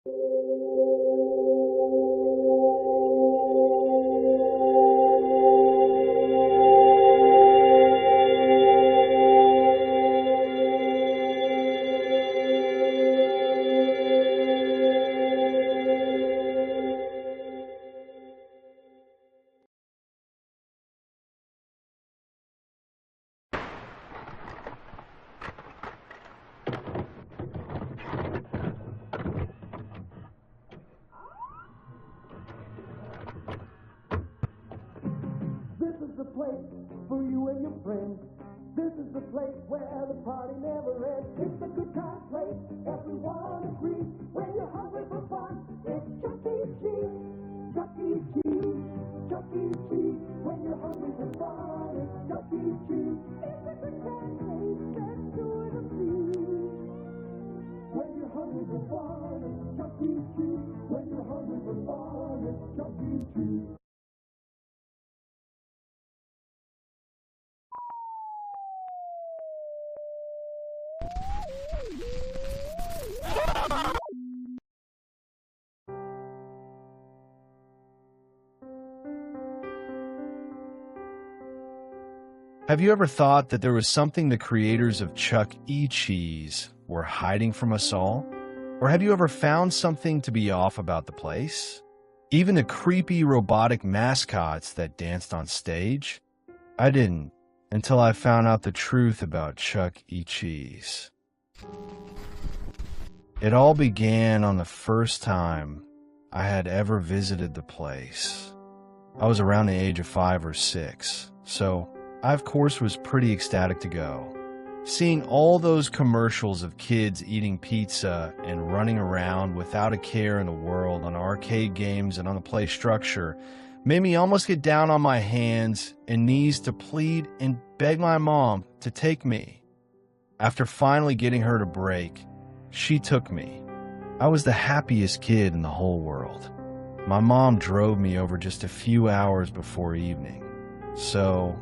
This is the place for you and your friends. This is the place where the party never ends. It's a good time place, everyone agrees. When you're hungry for fun, it's Chuck E. Cheese. Chuck E. Cheese, Chuck E. Cheese. When you're hungry for fun, it's Chuck E. Cheese. It's a good time place, that's sure to be. When you're hungry for fun, it's Chuck E. Cheese. When you're hungry for fun, it's Chuck E. Cheese. Have you ever thought that there was something the creators of Chuck E. Cheese were hiding from us all? Or have you ever found something to be off about the place? Even the creepy robotic mascots that danced on stage? I didn't, until I found out the truth about Chuck E. Cheese. It all began on the first time I had ever visited the place. I was around the age of 5 or 6, so I, of course, was pretty ecstatic to go. Seeing all those commercials of kids eating pizza and running around without a care in the world on arcade games and on the play structure made me almost get down on my hands and knees to plead and beg my mom to take me. After finally getting her to break, she took me. I was the happiest kid in the whole world. My mom drove me over just a few hours before evening, so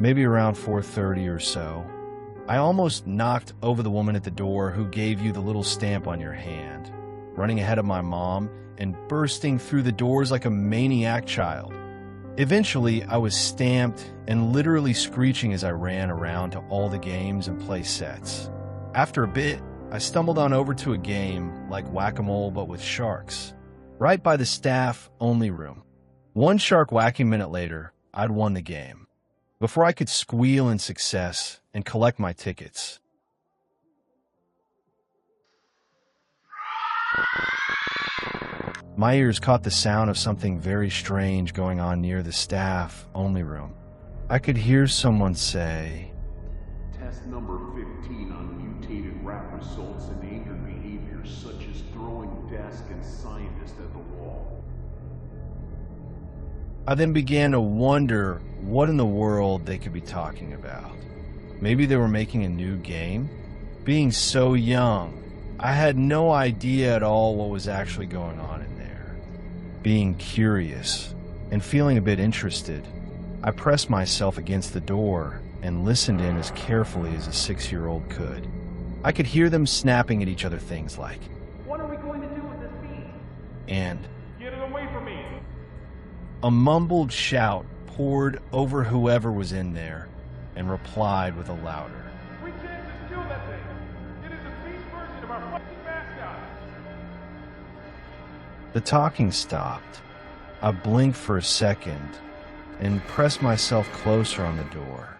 maybe around 4:30 or so, I almost knocked over the woman at the door who gave you the little stamp on your hand, running ahead of my mom and bursting through the doors like a maniac child. Eventually, I was stamped and literally screeching as I ran around to all the games and play sets. After a bit, I stumbled on over to a game like whack-a-mole but with sharks, right by the staff-only room. One shark whacking minute later, I'd won the game, before I could squeal in success and collect my tickets. My ears caught the sound of something very strange going on near the staff-only room. I could hear someone say, "Test number 15 on mutated rat results in anger behaviors such as throwing desk and scientist at the wall." I then began to wonder what in the world they could be talking about. Maybe they were making a new game? Being so young, I had no idea at all what was actually going on in there. Being curious and feeling a bit interested, I pressed myself against the door and listened in as carefully as a 6-year-old could. I could hear them snapping at each other things like, What are we going to do with this beast? and Get it away from me! a mumbled shout poured over whoever was in there and replied with a louder, We can't just kill that thing! It is a beast version of our fucking mascot! The talking stopped. I blinked for a second and pressed myself closer on the door.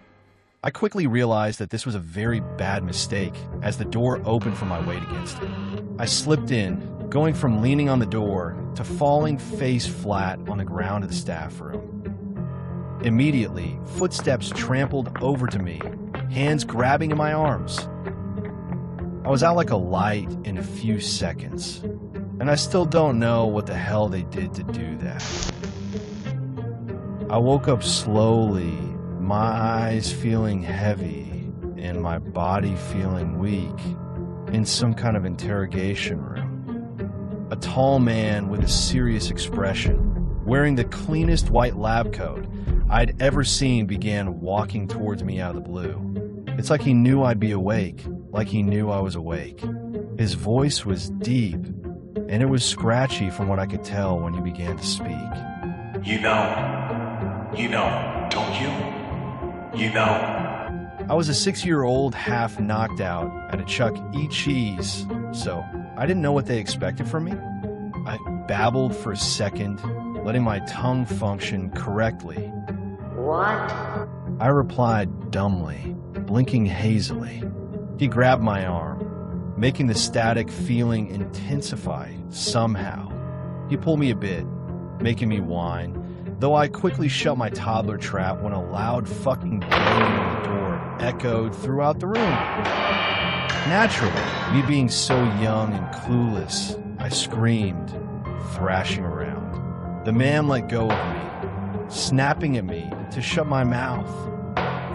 I quickly realized that this was a very bad mistake as the door opened for my weight against it. I slipped in, going from leaning on the door to falling face flat on the ground of the staff room. Immediately, footsteps trampled over to me, hands grabbing at my arms. I was out like a light in a few seconds, and I still don't know what the hell they did to do that. I woke up slowly, my eyes feeling heavy and my body feeling weak, in some kind of interrogation room. A tall man with a serious expression, wearing the cleanest white lab coat I'd ever seen, began walking towards me out of the blue. It's like he knew I'd be awake, like he knew I was awake. His voice was deep and it was scratchy from what I could tell when he began to speak. You know, don't you? You know. I was a 6-year-old half knocked out at a Chuck E. Cheese, so I didn't know what they expected from me. I babbled for a second, letting my tongue function correctly. What? I replied dumbly, blinking hazily. He grabbed my arm, making the static feeling intensify somehow. He pulled me a bit, making me whine, though I quickly shut my toddler trap when a loud fucking banging on the door echoed throughout the room. Naturally, me being so young and clueless, I screamed, thrashing around. The man let go of me, snapping at me to shut my mouth.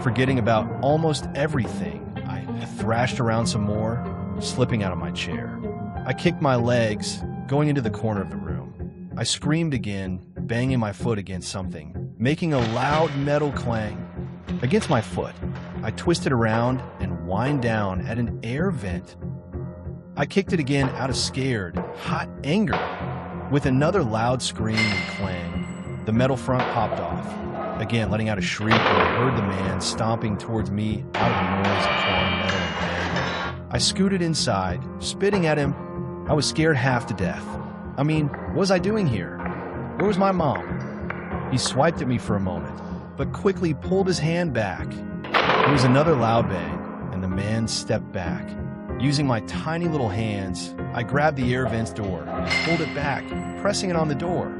Forgetting about almost everything, I thrashed around some more, slipping out of my chair. I kicked my legs, going into the corner of the room. I screamed again, banging my foot against something, making a loud metal clang. Against my foot, I twisted around and whined down at an air vent. I kicked it again out of scared, hot anger. With another loud scream and clang, the metal front popped off, again letting out a shriek when I heard the man stomping towards me out of the noise of clawing metal and banging. I scooted inside, spitting at him. I was scared half to death. I mean, what was I doing here? Where was my mom? He swiped at me for a moment, but quickly pulled his hand back. There was another loud bang, and the man stepped back. Using my tiny little hands, I grabbed the air vent's door and pulled it back, pressing it on the door.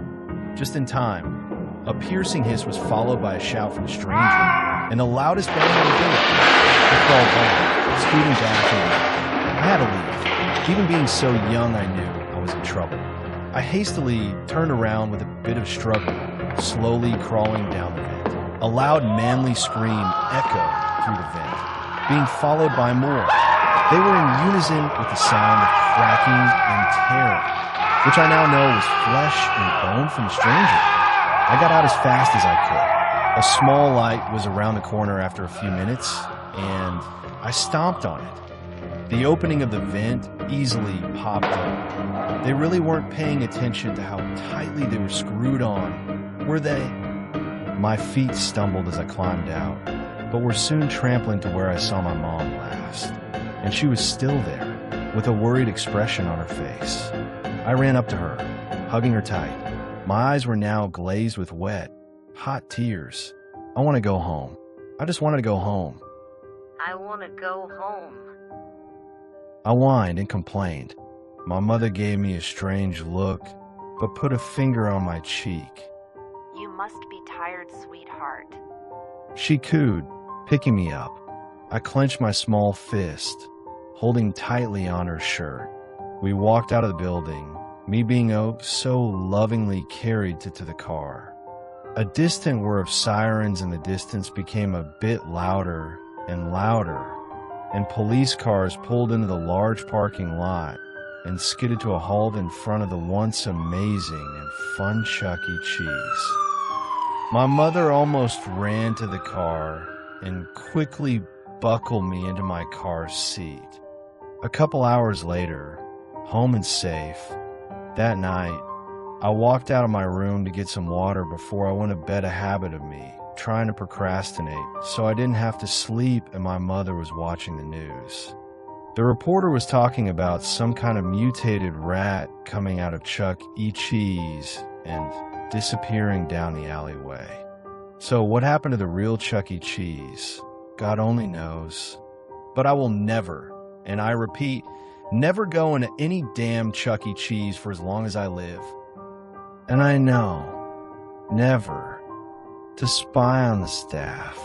Just in time, a piercing hiss was followed by a shout from the stranger, and the loudest bang on the door. I crawled back, scooting back and I had to leave. Even being so young, I knew I was in trouble. I hastily turned around with a bit of struggle, slowly crawling down the vent. A loud, manly scream echoed through the vent, being followed by more. They were in unison with the sound of cracking and tearing, which I now know was flesh and bone from the stranger. I got out as fast as I could. A small light was around the corner after a few minutes, and I stomped on it. The opening of the vent easily popped up. They really weren't paying attention to how tightly they were screwed on, were they? My feet stumbled as I climbed out, but were soon trampling to where I saw my mom last. And she was still there, with a worried expression on her face. I ran up to her, hugging her tight. My eyes were now glazed with wet, hot tears. I want to go home. I just wanted to go home. I want to go home. I whined and complained. My mother gave me a strange look, but put a finger on my cheek. You must be tired, sweetheart. She cooed, picking me up. I clenched my small fist, holding tightly on her shirt. We walked out of the building, me being so lovingly carried to the car. A distant whir of sirens in the distance became a bit louder and louder, and police cars pulled into the large parking lot and skidded to a halt in front of the once amazing and fun Chuck E. Cheese. My mother almost ran to the car and quickly buckled me into my car seat. A couple hours later, home and safe, that night, I walked out of my room to get some water before I went to bed, a habit of me, trying to procrastinate so I didn't have to sleep and my mother was watching the news. The reporter was talking about some kind of mutated rat coming out of Chuck E. Cheese and disappearing down the alleyway. So what happened to the real Chuck E. Cheese? God only knows. But I will never, and I repeat, never go into any damn Chuck E. Cheese for as long as I live. And I know, never, to spy on the staff.